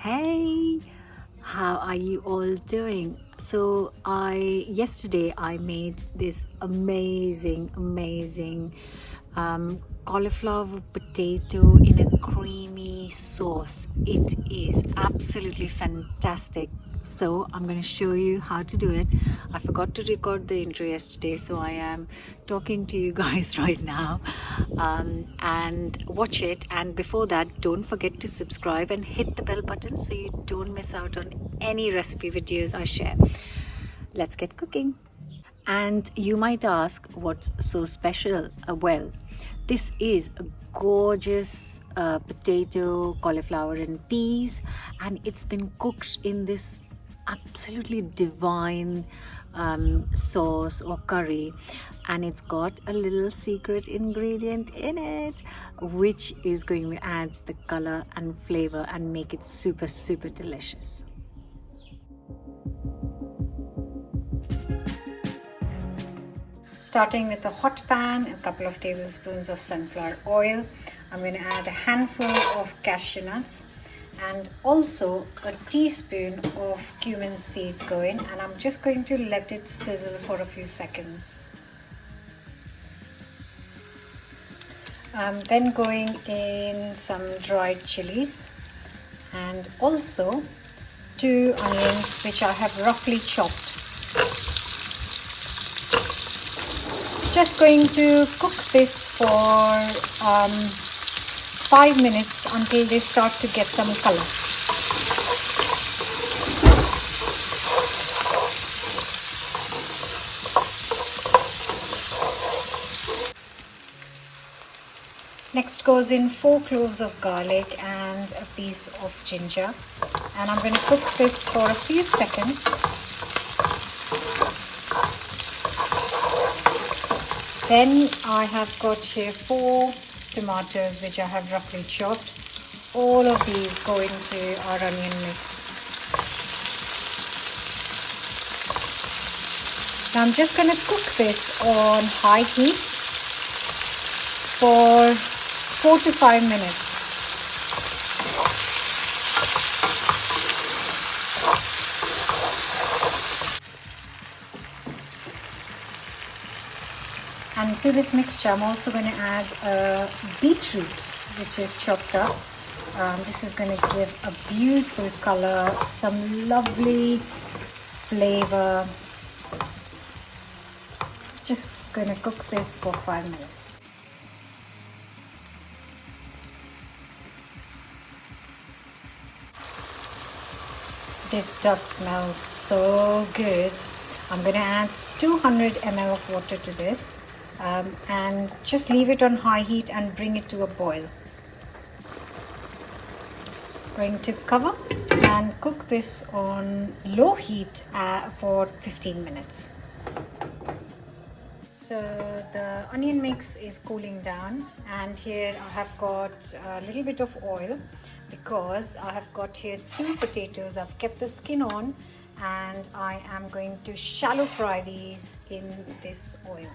Hey, how are you all doing? So yesterday I made this amazing cauliflower potato in a creamy sauce. It is absolutely fantastic. So I'm going to show you how to do it. I forgot to record the intro yesterday, so I am talking to you guys right now. And watch it. And before that, don't forget to subscribe and hit the bell button so you don't miss out on any recipe videos I share. Let's get cooking. And you might ask, what's so special? Well, this is a gorgeous potato, cauliflower and peas, and it's been cooked in this absolutely divine sauce or curry, and it's got a little secret ingredient in it which is going to add the color and flavor and make it super delicious. Starting with a hot pan, a couple of tablespoons of sunflower oil. I'm going to add a handful of cashew nuts and also a teaspoon of cumin seeds going, and I'm just going to let it sizzle for a few seconds. I'm then going in some dried chilies and also 2 onions which I have roughly chopped. Just going to cook this for 5 minutes until they start to get some color. Next goes in 4 cloves of garlic and a piece of ginger, and I'm going to cook this for a few seconds. Then I have got here 4 tomatoes which I have roughly chopped. All of these go into our onion mix. Now I'm just going to cook this on high heat for 4 to 5 minutes. And to this mixture, I'm also going to add a beetroot, which is chopped up. This is going to give a beautiful color, some lovely flavor. Just going to cook this for 5 minutes. This does smell so good. I'm going to add 200 ml of water to this. And just leave it on high heat and bring it to a boil. Going to cover and cook this on low heat for 15 minutes. So the onion mix is cooling down, and here I have got a little bit of oil because I have got here 2 potatoes. I've kept the skin on and I am going to shallow fry these in this oil.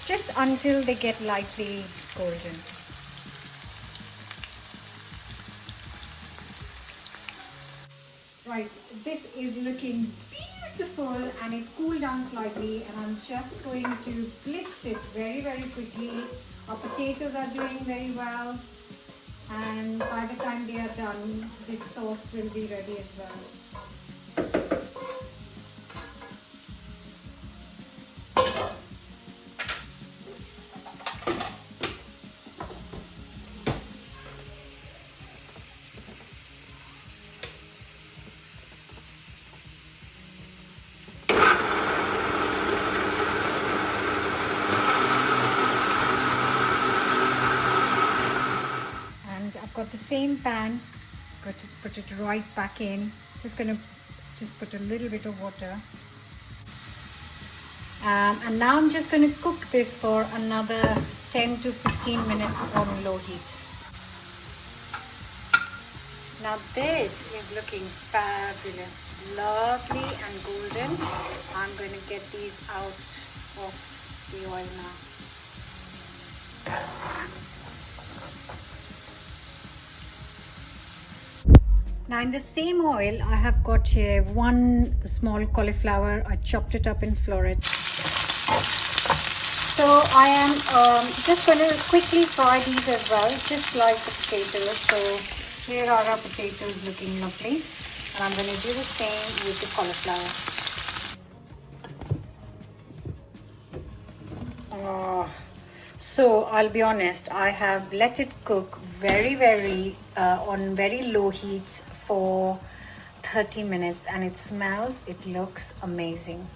Just until they get lightly golden. Right, this is looking beautiful and it's cooled down slightly, and I'm just going to blitz it very quickly. Our potatoes are doing very well, and by the time they are done, this sauce will be ready as well. I've got the same pan, put it right back in. Just put a little bit of water. And now I'm just going to cook this for another 10 to 15 minutes on low heat. Now this is looking fabulous, lovely and golden. I'm going to get these out of the oil now. Now in the same oil, I have got here one small cauliflower. I chopped it up in florets. So I am just going to quickly fry these as well, just like the potatoes. So here are our potatoes looking lovely. And I'm going to do the same with the cauliflower. So I'll be honest, I have let it cook on very low heat for 30 minutes and it looks amazing.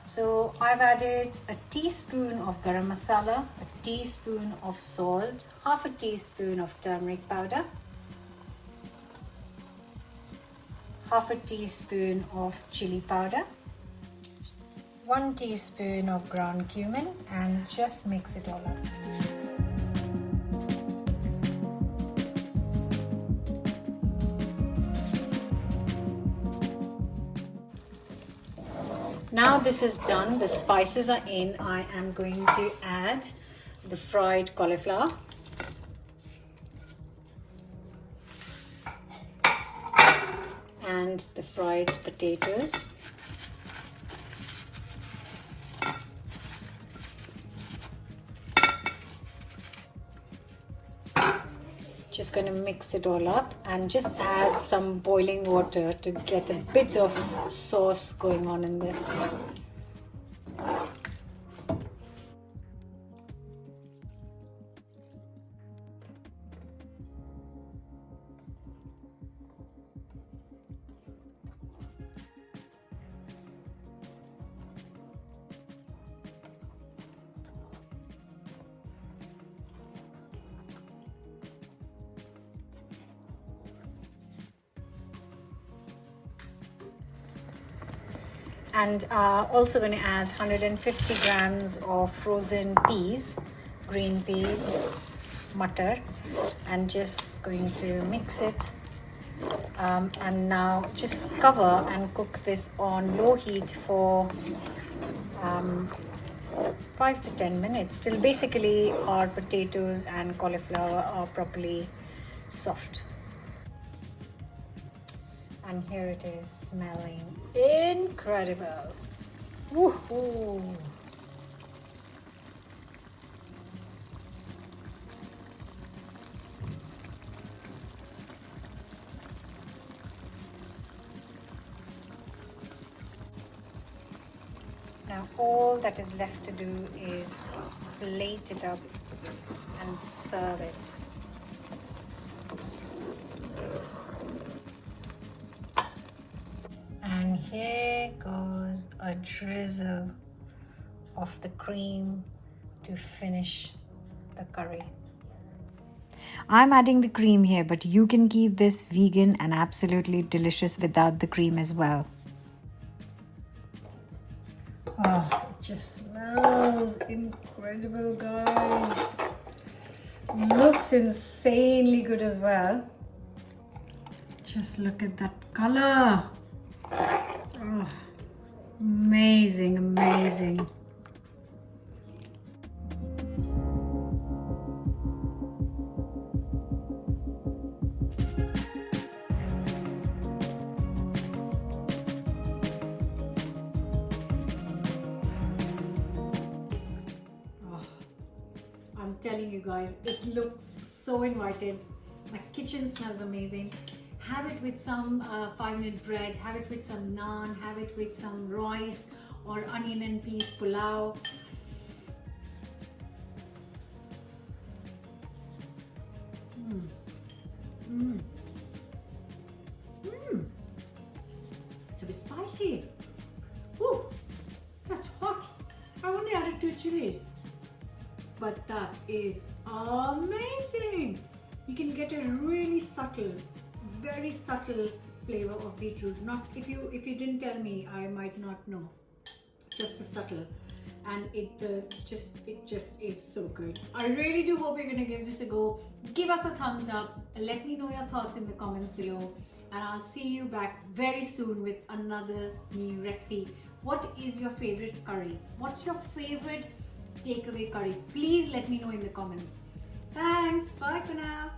So I've added a teaspoon of garam masala, a teaspoon of salt, half a teaspoon of turmeric powder, half a teaspoon of chili powder, 1 teaspoon of ground cumin, and just mix it all up. Now this is done, the spices are in, I am going to add the fried cauliflower. And the fried potatoes. Just going to mix it all up and just add some boiling water to get a bit of sauce going on in this. And also going to add 150 grams of frozen peas, green peas, mutter, and just going to mix it. And now just cover and cook this on low heat for 5 to 10 minutes till basically our potatoes and cauliflower are properly soft. And here it is, smelling incredible. Woohoo! Now all that is left to do is plate it up and serve it. And here goes a drizzle of the cream to finish the curry. I'm adding the cream here, but you can keep this vegan and absolutely delicious without the cream as well. Oh, it just smells incredible, guys. Looks insanely good as well. Just look at that color. Oh, amazing, amazing. I'm telling you guys, it looks so inviting. My kitchen smells amazing. Have it with some 5-minute bread, have it with some naan, have it with some rice or onion and peas pulao. It's a bit spicy. Ooh, that's hot. I only added 2 chilies. But that is amazing. You can get a really subtle, very subtle flavor of beetroot. Not if you didn't tell me, I might not know. Just a subtle, and it just is so good. I really do hope you're gonna give this a go. Give us a thumbs up and let me know your thoughts in the comments below. And I'll see you back very soon with another new recipe. What is your favorite curry? What's your favorite takeaway curry? Please let me know in the comments. Thanks. Bye for now.